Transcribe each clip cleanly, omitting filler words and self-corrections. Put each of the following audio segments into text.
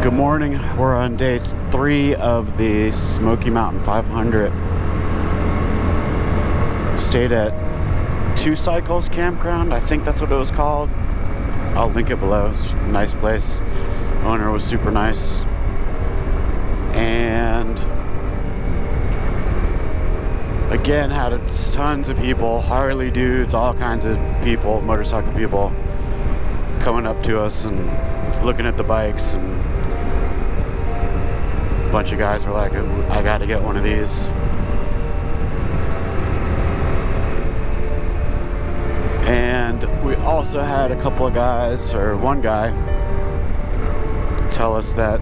Good morning. We're on day 3 of the Smokey Mountain 500. Stayed at 2 Cycles Campground. I think that's what it was called. I'll link it below. It's a nice place. Owner was super nice. And again, had tons of people, Harley dudes, all kinds of people, motorcycle people coming up to us and looking at the bikes, and a bunch of guys were like, I gotta get one of these. And we also had a couple of guys, or one guy, tell us that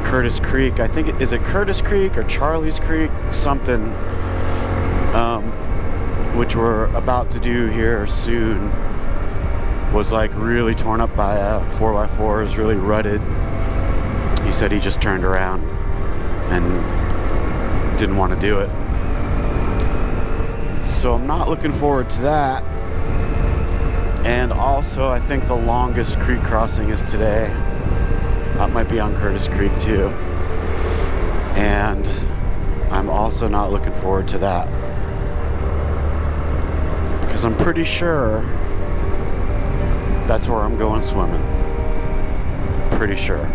Curtis Creek, I think, is it Curtis Creek or Charlie's Creek, something, which we're about to do here soon, was like really torn up by 4x4s, really rutted. He said he just turned around and didn't want to do it. So I'm not looking forward to that. And also, I think the longest creek crossing is today. That might be on Curtis Creek too. And I'm also not looking forward to that, because I'm pretty sure that's where I'm going swimming. Pretty sure.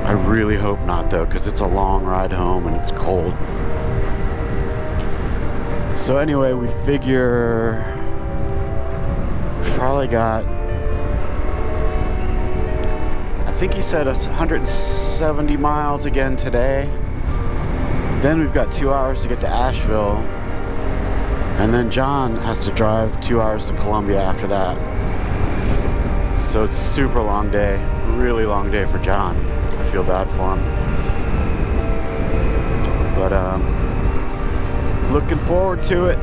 I really hope not though, because it's a long ride home and it's cold. So anyway, we figure we've probably got, I think he said 170 miles again today. Then we've got 2 hours to get to Asheville. And then John has to drive 2 hours to Columbia after that. So it's a super long day, really long day for John. I feel bad for him. But looking forward to it.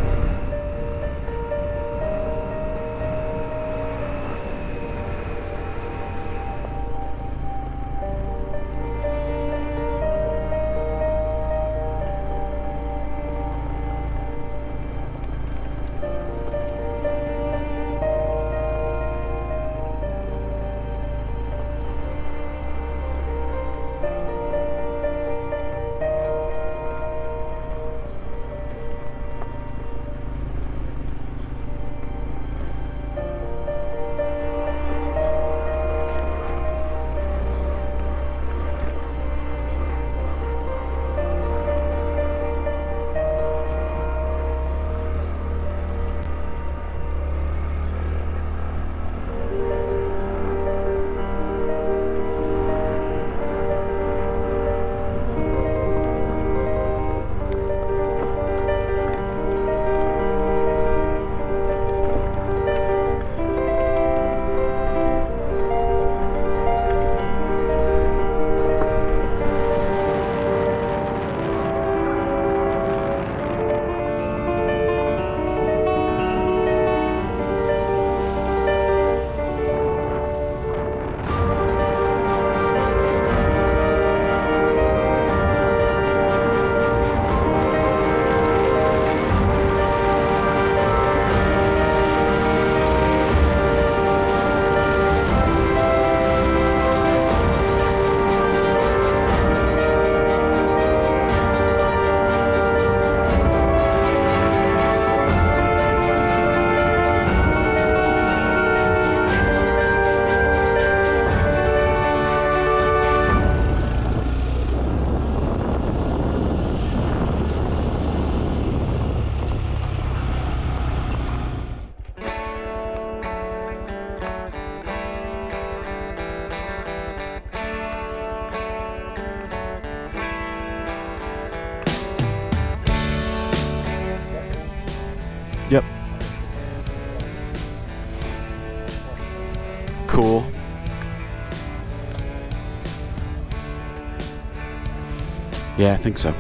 Yep. Cool. Yeah, I think so.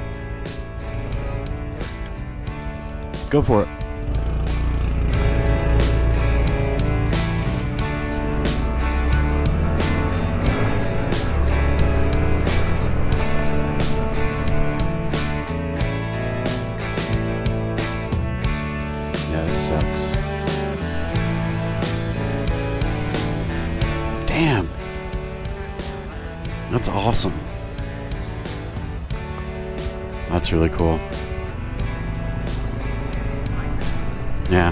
Go for it. Yeah, this sucks. Damn. That's awesome. That's really cool. Yeah.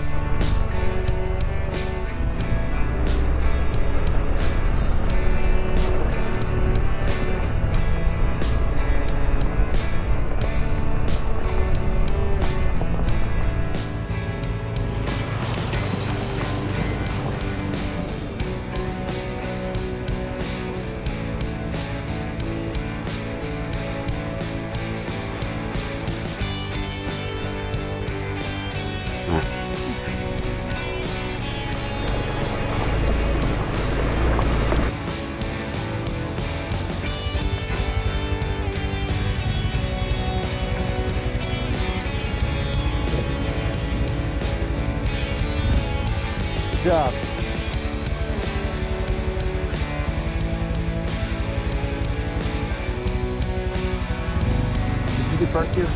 Good job. Did you do first gear? No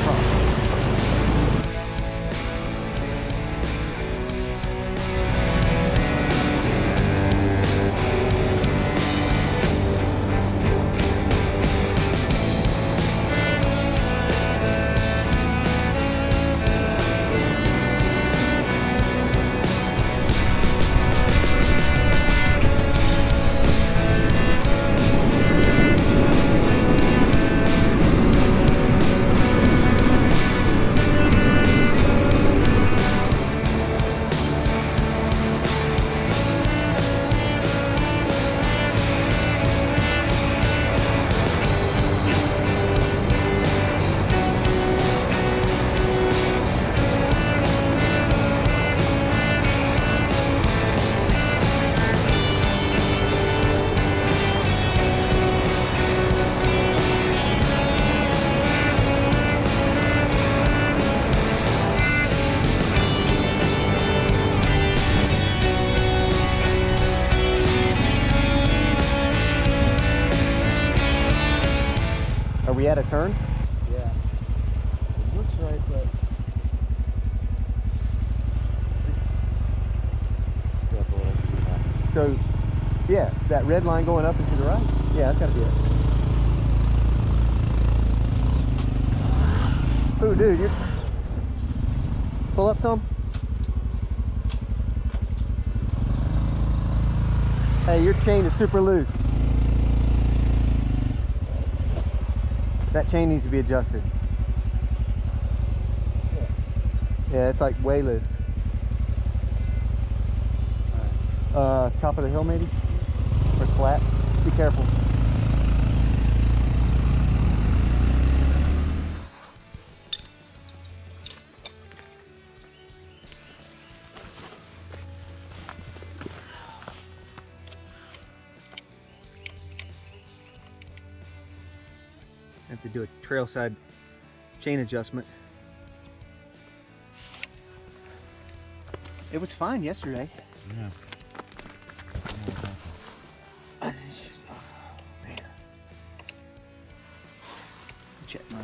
problem. Are we at a turn? Yeah. It looks right, but careful, let's see what happens. So, yeah, that red line going up and to the right? Yeah, that's gotta be it. Ooh, dude, you pull up some. Hey, your chain is super loose. That chain needs to be adjusted. Yeah, it's like way loose. Top of the hill maybe? Or flat? Be careful. Have to do a trail side chain adjustment. It was fine yesterday. Yeah. Oh, man. Check mine.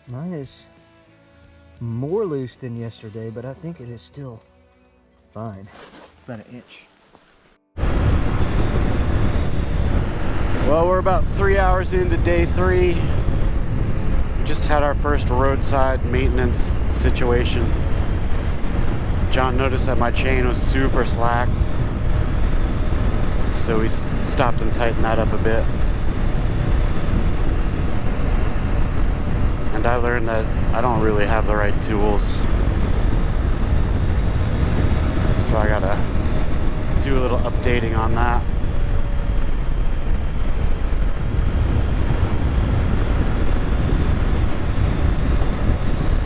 Mine is more loose than yesterday, but I think it is still fine. About an inch. Well, we're about 3 hours into day 3. We just had our first roadside maintenance situation. John noticed that my chain was super slack, so we stopped and tightened that up a bit. And I learned that I don't really have the right tools, so I gotta do a little updating on that.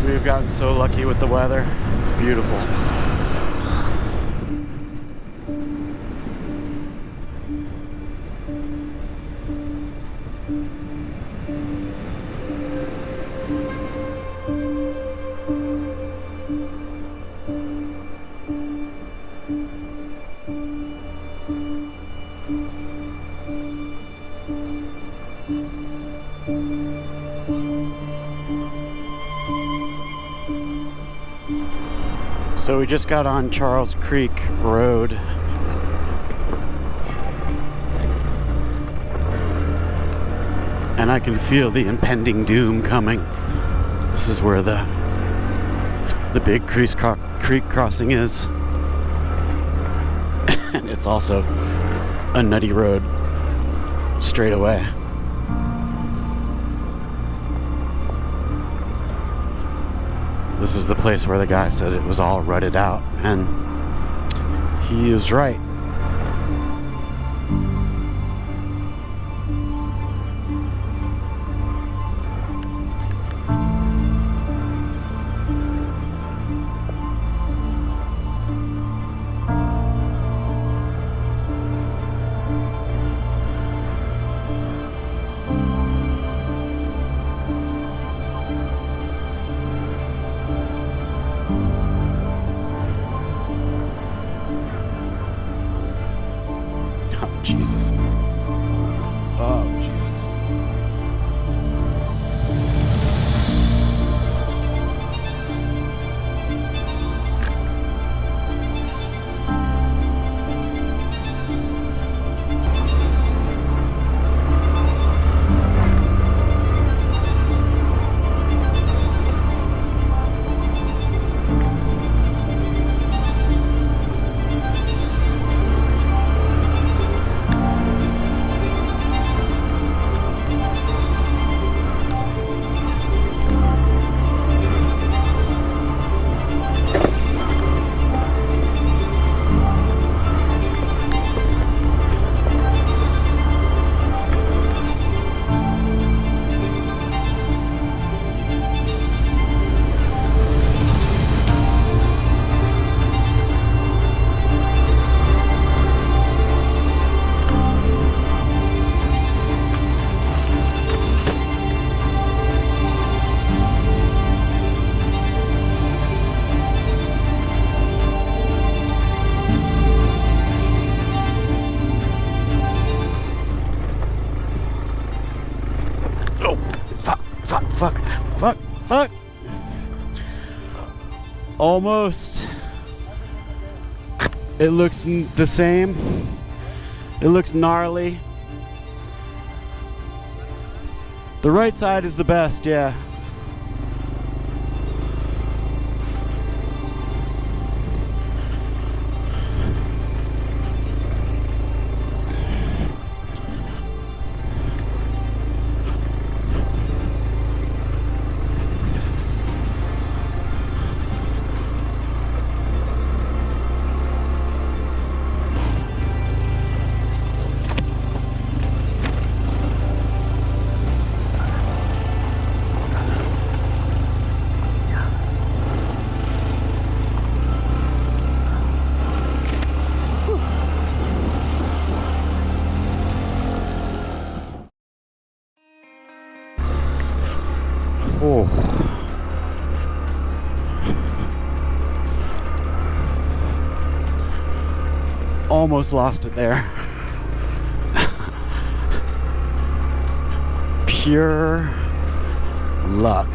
We've gotten so lucky with the weather. It's beautiful. So we just got on Charles Creek Road. And I can feel the impending doom coming. This is where the big creek crossing is. And it's also a nutty road straight away. This is the place where the guy said it was all rutted out, and he is right. Jesus. Oh, Jesus. Fuck. Almost. It looks the same. It looks gnarly. The right side is the best, yeah. Oh. Almost lost it there. Pure luck.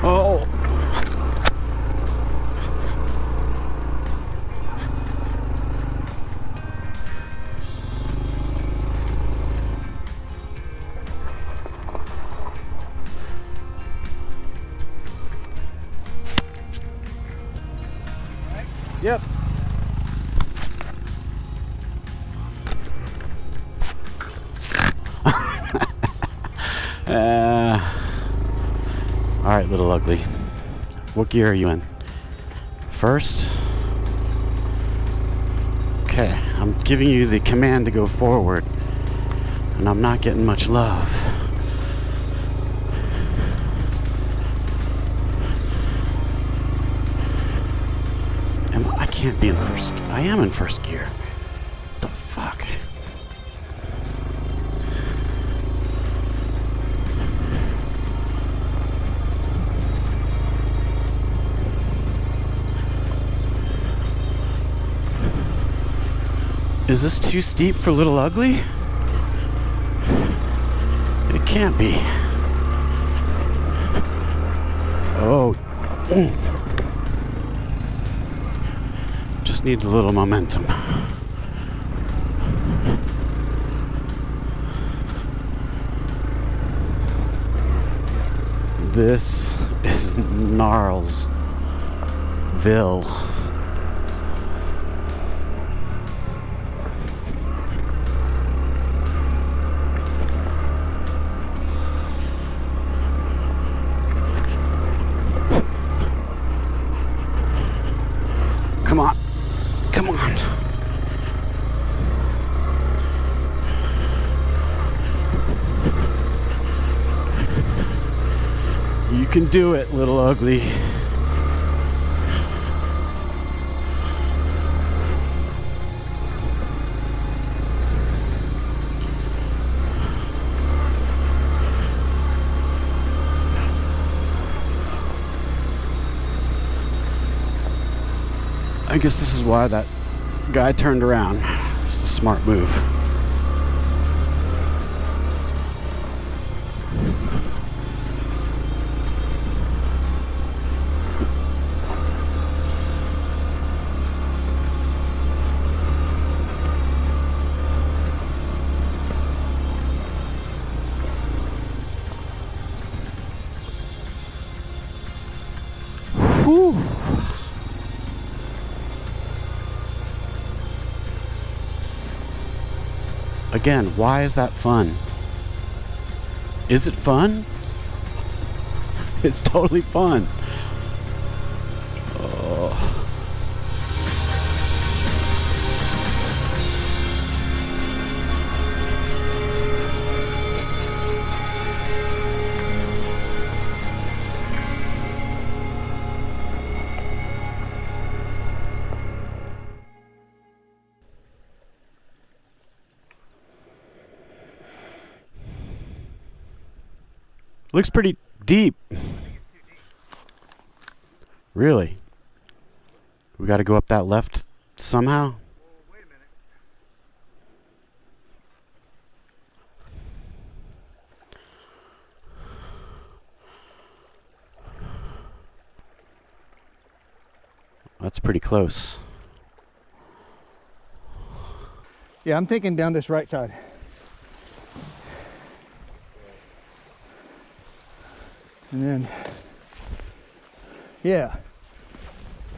Oh. Yep. All right, little ugly. What gear are you in? First? Okay, I'm giving you the command to go forward, and I'm not getting much love. I can't be in first. I am in first gear. What the fuck? Is this too steep for Little Ugly? It can't be. Oh. Just needs a little momentum. This is Gnarlesville. Come on. Come on. You can do it, Little Ugly. I guess this is why that guy turned around. It's a smart move. Whew. Again, why is that fun? Is it fun? It's totally fun. Oh. Looks pretty deep. Really? We got to go up that left somehow? Wait a minute. That's pretty close. Yeah, I'm thinking down this right side. And then, yeah.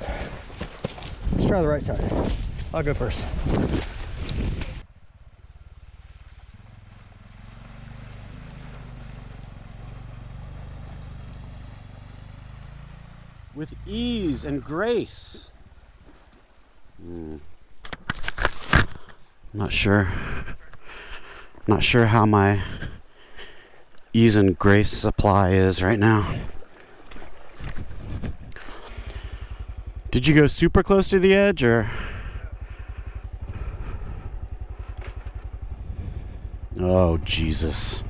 Let's try the right side. I'll go first. With ease and grace. Not sure how my ease and grace supply is right now. Did you go super close to the edge or? Oh, Jesus.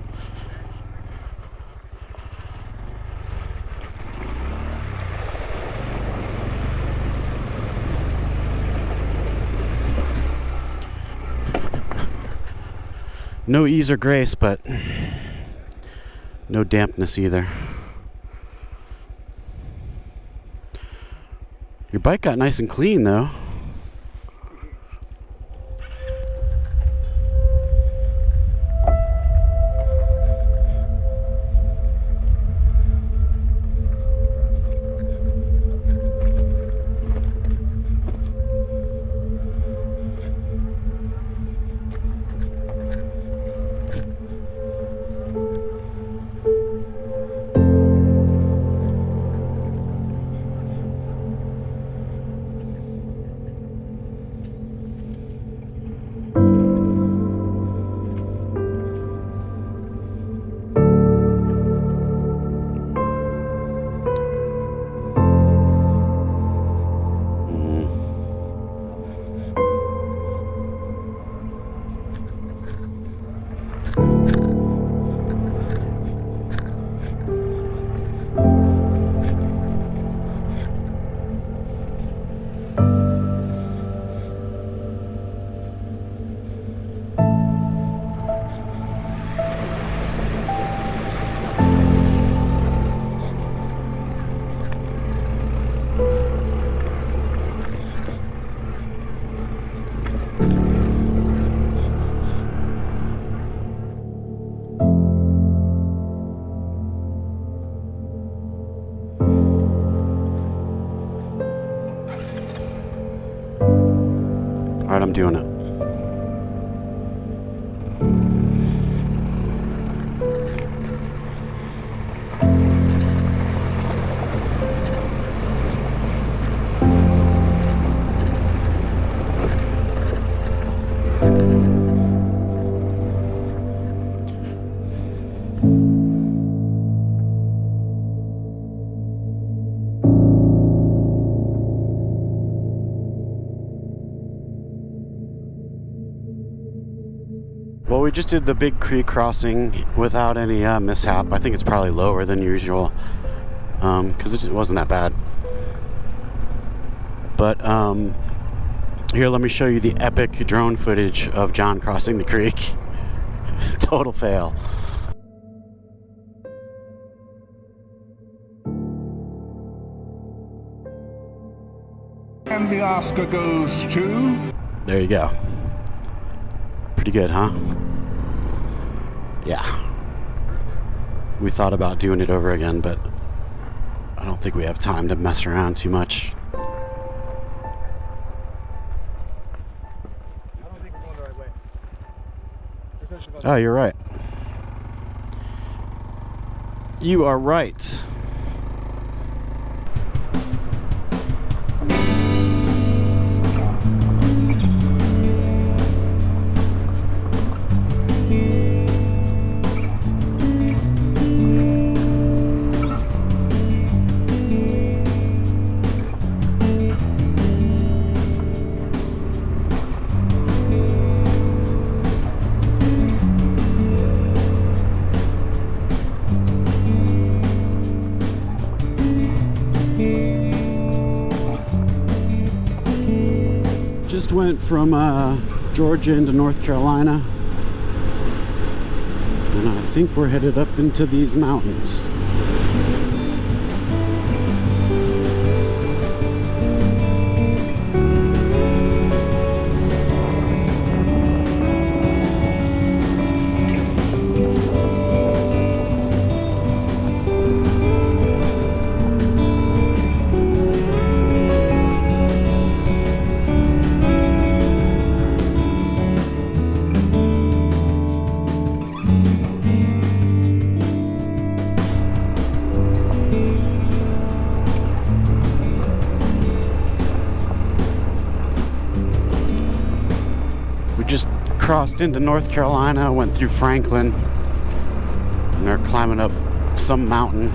No ease or grace, but no dampness either. Your bike got nice and clean though. Well, we just did the big creek crossing without any mishap. I think it's probably lower than usual because it wasn't that bad. But here, let me show you the epic drone footage of John crossing the creek. Total fail. And the Oscar goes to... There you go. Pretty good, huh? Yeah. We thought about doing it over again, but I don't think we have time to mess around too much. I don't think we're going the right way. Oh, you're right. You are right. Just went from Georgia into North Carolina, and I think we're headed up into these mountains. Crossed into North Carolina, went through Franklin, and they're climbing up some mountain.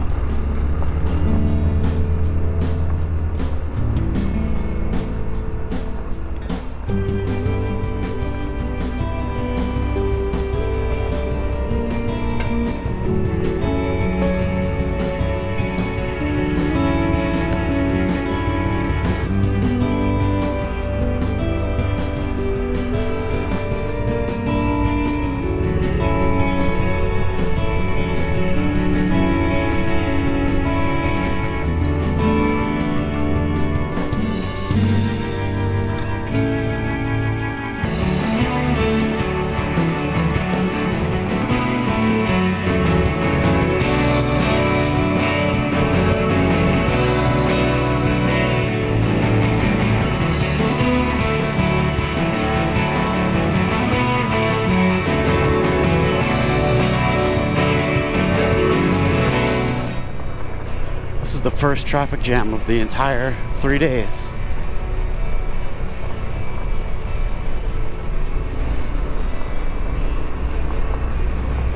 This is the first traffic jam of the entire 3 days.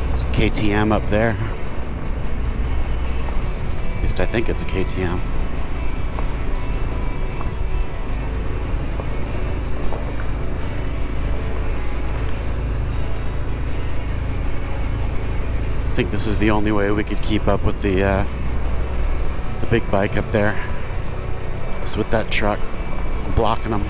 There's a KTM up there. At least I think it's a KTM. I think this is the only way we could keep up with the big bike up there. It's with that truck blocking them.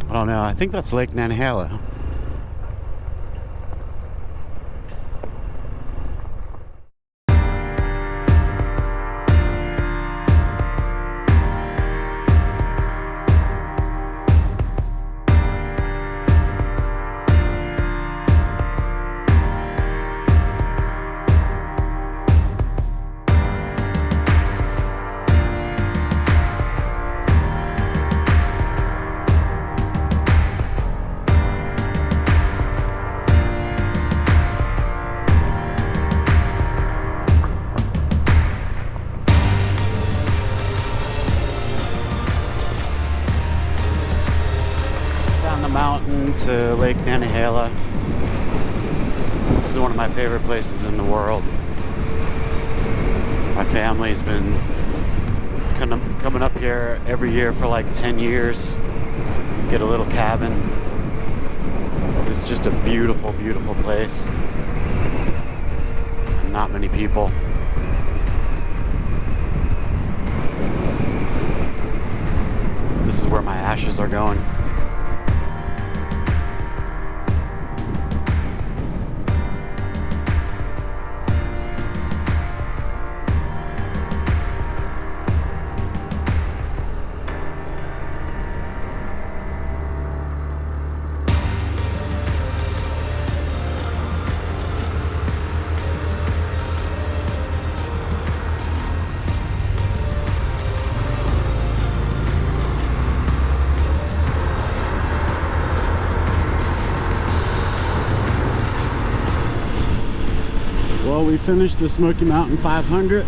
I don't know. I think that's Lake Nantahalla. to Lake Nantahalla. This is one of my favorite places in the world. My family's been coming up here every year for like 10 years. Get a little cabin. It's just a beautiful, beautiful place. And not many people. This is where my ashes are going. Well, we finished the Smokey Mountain 500.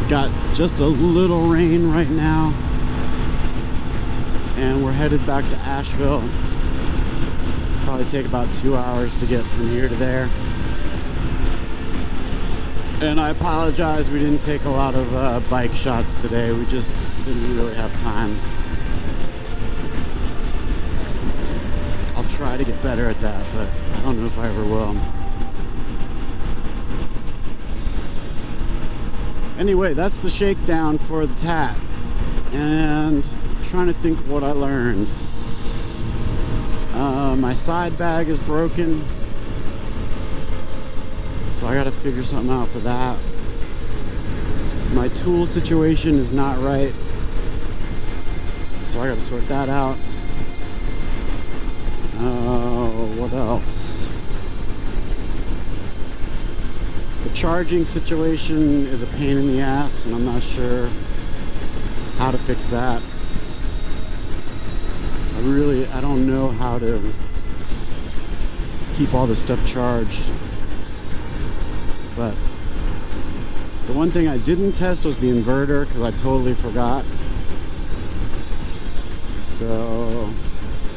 Got just a little rain right now. And we're headed back to Asheville. Probably take about 2 hours to get from here to there. And I apologize, we didn't take a lot of bike shots today. We just didn't really have time. I'll try to get better at that, but I don't know if I ever will. Anyway, that's the shakedown for the tat. And I'm trying to think what I learned. My side bag is broken, so I gotta figure something out for that. My tool situation is not right, so I gotta sort that out. What else? The charging situation is a pain in the ass, and I'm not sure how to fix that. I don't know how to keep all this stuff charged. But the one thing I didn't test was the inverter, because I totally forgot. So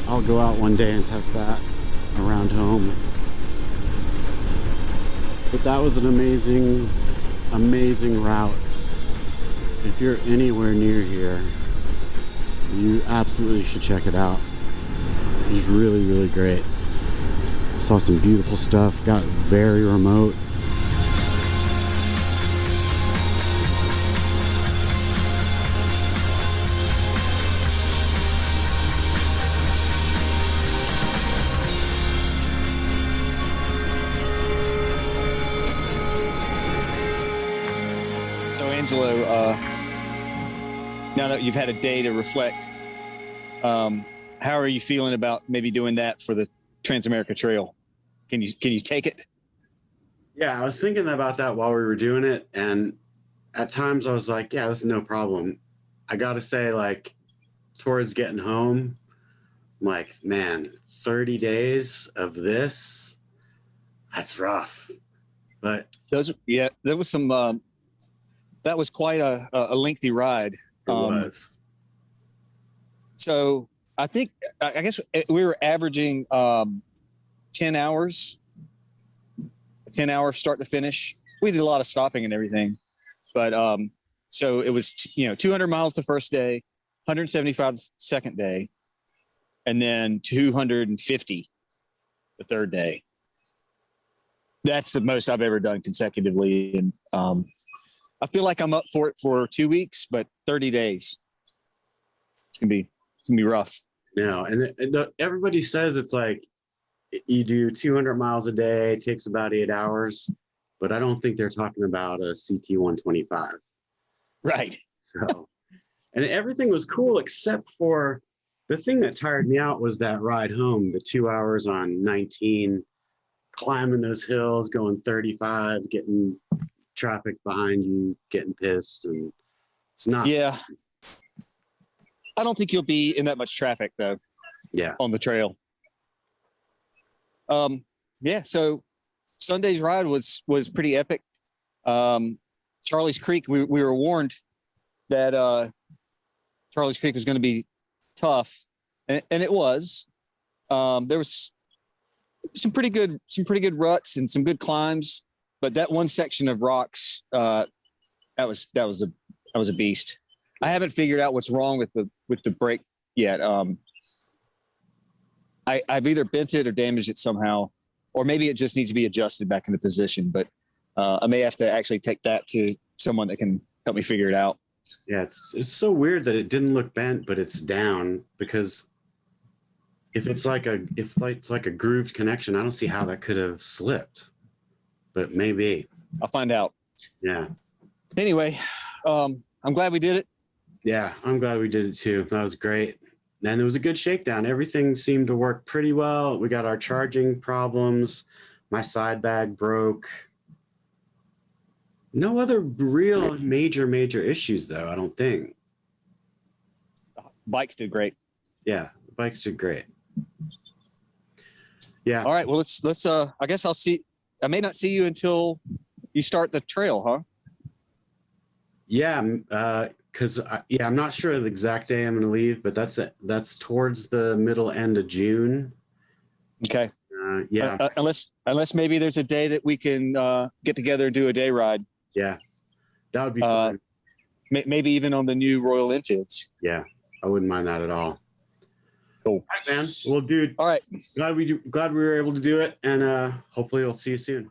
I'll go out one day and test that around home. But that was an amazing, amazing route. If you're anywhere near here, you absolutely should check it out. It was really, really great. Saw some beautiful stuff, got very remote. So Angelo, now that you've had a day to reflect, how are you feeling about maybe doing that for the Transamerica Trail? Can you take it? Yeah, I was thinking about that while we were doing it, and at times I was like, yeah, that's no problem. I gotta say, like, towards getting home, I'm like, man, 30 days of this, that's rough. But that was some that was quite a lengthy ride. It was. So I guess we were averaging 10 hours, 10 hours start to finish. We did a lot of stopping and everything, but so it was 200 miles the first day, 175 second day, and then 250 the third day. That's the most I've ever done consecutively, and I feel like I'm up for it for 2 weeks, but 30 days. It's gonna be rough. No, and everybody says it's like you do 200 miles a day, it takes about 8 hours, but I don't think they're talking about a CT125. Right. So, and everything was cool except for the thing that tired me out was that ride home, the 2 hours on 19, climbing those hills, going 35, getting traffic behind you, getting pissed, and it's not. Yeah. I don't think you'll be in that much traffic though. Yeah. On the trail. Yeah. So Sunday's ride was pretty epic. Charlie's Creek, we were warned that Charlie's Creek was going to be tough, and it was. There was some pretty good ruts and some good climbs, but that one section of rocks, that was a beast. I haven't figured out what's wrong with the brake yet. I've either bent it or damaged it somehow, or maybe it just needs to be adjusted back into position. But I may have to actually take that to someone that can help me figure it out. Yeah, it's so weird that it didn't look bent, but it's down, because if it's like a grooved connection, I don't see how that could have slipped. But maybe. I'll find out. Yeah. Anyway, I'm glad we did it. Yeah, I'm glad we did it too. That was great. And it was a good shakedown. Everything seemed to work pretty well. We got our charging problems. My side bag broke. No other real major issues though, I don't think. Bikes did great. Yeah, the bikes did great. Yeah. All right. Well, let's I guess I may not see you until you start the trail, huh? Yeah, because I'm not sure the exact day I'm going to leave, but that's towards the middle end of June. Okay. Yeah. Unless maybe there's a day that we can get together and do a day ride. Yeah, that would be fun. Maybe even on the new Royal Enfields. Yeah, I wouldn't mind that at all. Cool. All right, man. Well, dude. All right. Glad we were able to do it, and hopefully we'll see you soon.